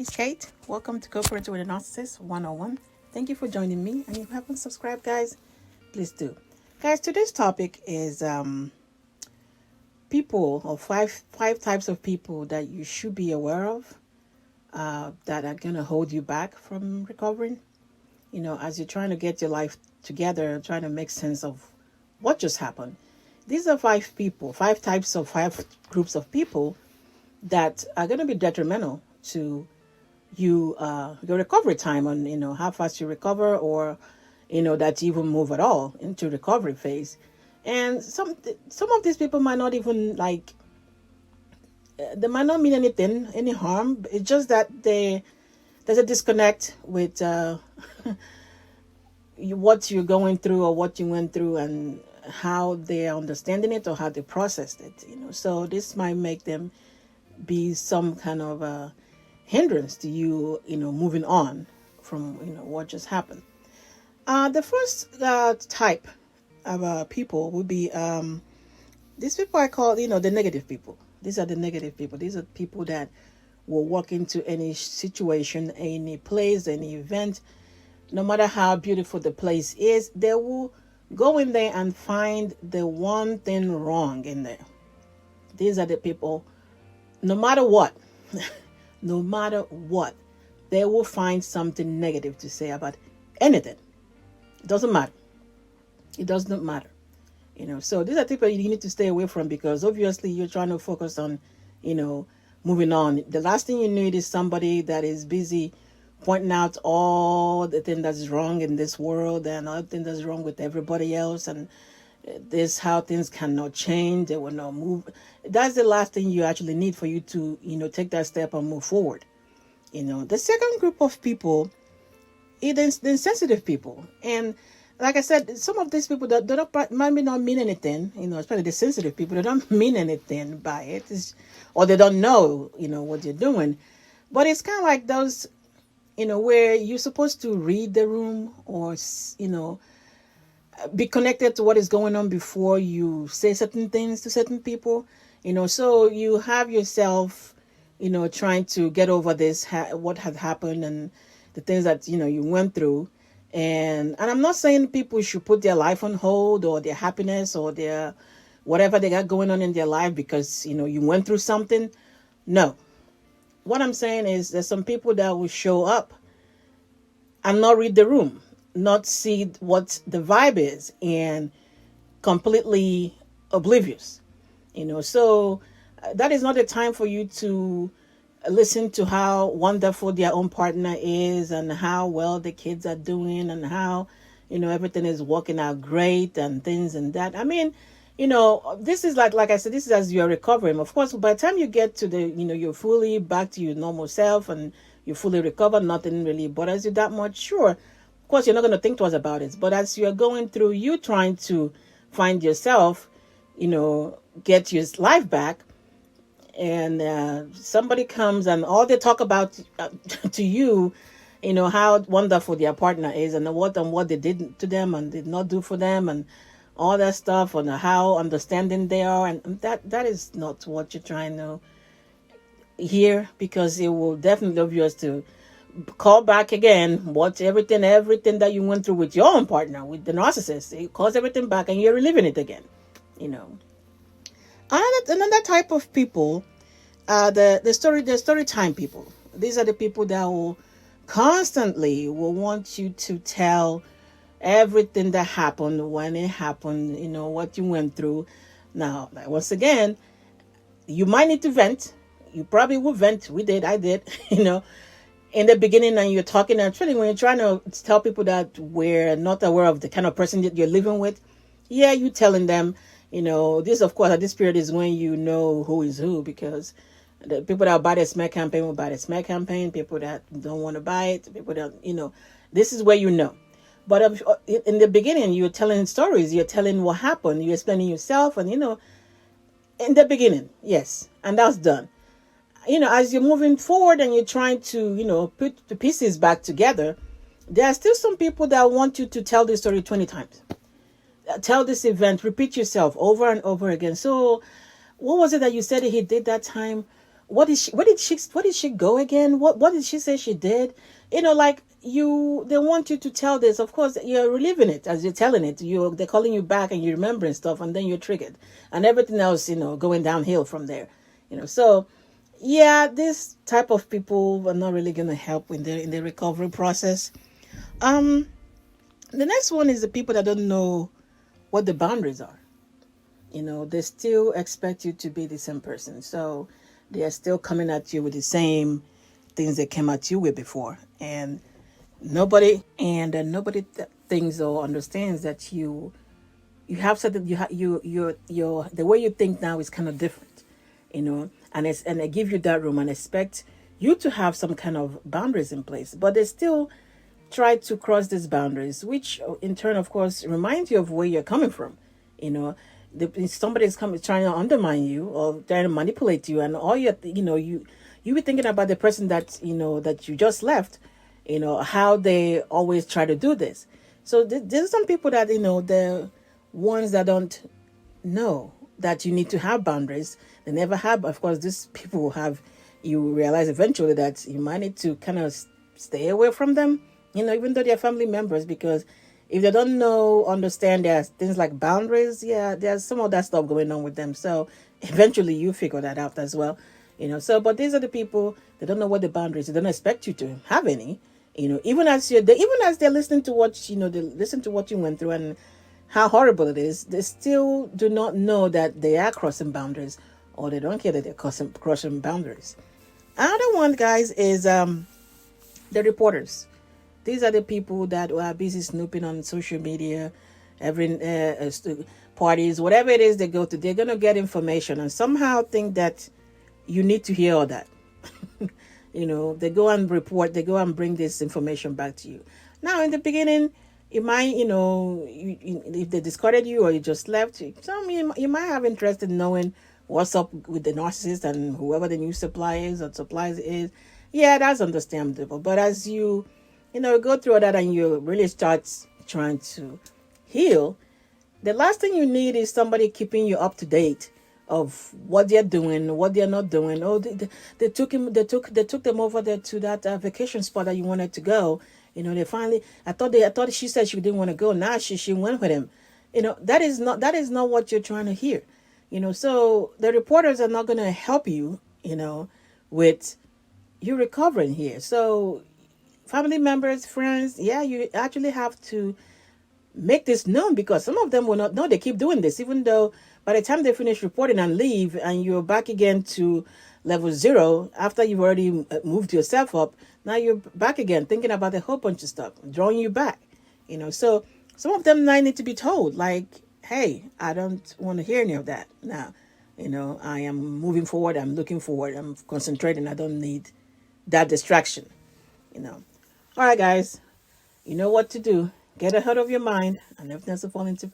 it's Kate. Welcome to Cooperative with a Narcissist 101. Thank you for joining me. And if you haven't subscribed, guys, please do. Guys, today's topic is people or five types of people that you should be aware of that are going to hold you back from recovering. As you're trying to get your life together, trying to make sense of what just happened. These are five groups of people that are going to be detrimental to your recovery time on how fast you recover, or that you even move at all into recovery phase. And some of these people might not even they might not mean any harm. It's just that there's a disconnect with what you're going through or what you went through, and how they're understanding it or how they processed it. So this might make them be some kind of a hindrance to you, moving on from, what just happened. The first type of people would be these people I call, the negative people. These are the negative people. These are people that will walk into any situation, any place, any event, no matter how beautiful the place is, they will go in there and find the one thing wrong in there. These are the people, no matter what, no matter what, they will find something negative to say about anything. It doesn't matter. It does not matter. So these are people you need to stay away from, because obviously you're trying to focus on, moving on. The last thing you need is somebody that is busy pointing out all the things that's wrong in this world and all the things that's wrong with everybody else, and this how things cannot change, they will not move. That's the last thing you actually need for you to take that step and move forward. The second group of people is the insensitive people. And like I said, some of these people that might not mean anything, especially the sensitive people, they don't mean anything by it, or they don't know what you're doing. But it's kind of like those where you're supposed to read the room, or be connected to what is going on before you say certain things to certain people. So you have yourself trying to get over this, what had happened, and the things that you went through. And I'm not saying people should put their life on hold, or their happiness, or their whatever they got going on in their life, because you went through something. No. What I'm saying is there's some people that will show up and not read the room, not see what the vibe is, and completely oblivious. So that is not a time for you to listen to how wonderful their own partner is, and how well the kids are doing, and how everything is working out great, and things and that. I mean, this is like I said, this is as you're recovering. Of course, by the time you get to the, you're fully back to your normal self, and you fully recover, nothing really bothers you that much. Sure, of course, you're not going to think twice about it. But as you're going through, you trying to find yourself, get your life back, and somebody comes and all they talk about to you, how wonderful their partner is, and what they did to them and did not do for them, and all that stuff, and how understanding they are, and that is not what you're trying to hear, because it will definitely obvious to call back again everything that you went through with your own partner, with the narcissist. It calls everything back, and you're reliving it again. Another type of people, the story time people. These are the people that will constantly want you to tell everything that happened, when it happened, what you went through. Now, once again, you might need to vent. You probably will vent. I did, in the beginning, and you're talking, actually, when you're trying to tell people that we're not aware of the kind of person that you're living with, yeah, you telling them, this, of course, at this period is when you know who is who, because the people that buy the smear campaign will buy the smear campaign. People that don't want to buy it, people that, this is where you know. But in the beginning, you're telling stories, you're telling what happened, you're explaining yourself, and, in the beginning, yes, and that's done. As you're moving forward and you're trying to, put the pieces back together, there are still some people that want you to tell this story 20 times. Tell this event, repeat yourself over and over again. So what was it that you said he did that time? where did she go again? What did she say she did? Like they want you to tell this. Of course, you're reliving it as you're telling it. They're calling you back and you're remembering stuff, and then you're triggered, and everything else, going downhill from there. So yeah, this type of people are not really gonna help in the recovery process. Um, the next one is the people that don't know what the boundaries are. They still expect you to be the same person. So they are still coming at you with the same things they came at you with before. And nobody thinks or understands that you have something you the way you think now is kind of different, and they give you that room and expect you to have some kind of boundaries in place, but they still try to cross these boundaries, which in turn, of course, reminds you of where you're coming from. You know, somebody's coming trying to undermine you or trying to manipulate you, and all you be thinking about the person that you just left. How they always try to do this. So there's some people that the ones that don't know that you need to have boundaries. They never have. Of course, these people will have. You realize eventually that you might need to kind of stay away from them. Even though they're family members, because if they don't know, understand there's things like boundaries, yeah, there's some of that stuff going on with them. So eventually you figure that out as well. But these are the people that don't know what the boundaries. They don't expect you to have any. Even as they're listening to they listen to what you went through and how horrible it is, they still do not know that they are crossing boundaries, or they don't care that they're crossing boundaries. Another one, guys, is the reporters. These are the people that are busy snooping on social media, every parties, whatever it is they go to. They're gonna get information and somehow think that you need to hear all that. They go and report. They go and bring this information back to you. Now, in the beginning, it might, if they discarded you or you just left, you might have interest in knowing what's up with the narcissist and whoever the new supplier or supplies is. Yeah, that's understandable. But as you go through all that and you really start trying to heal, the last thing you need is somebody keeping you up to date of what they're doing, what they're not doing. Oh, they took them over there to that vacation spot that you wanted to go. They finally. I thought she said she didn't want to go. Now she went with him. That is not what you're trying to hear. So the reporters are not going to help you. With you recovering here. So family members, friends, yeah, you actually have to make this known, because some of them will not know they keep doing this, even though by the time they finish reporting and leave and you're back again to level zero after you've already moved yourself up. Now you're back again thinking about a whole bunch of stuff, drawing you back. So some of them might need to be told, like, hey, I don't want to hear any of that now. I am moving forward, I'm looking forward, I'm concentrating, I don't need that distraction. you know all right, guys, you know what to do. Get ahead of your mind and everything else will fall into place.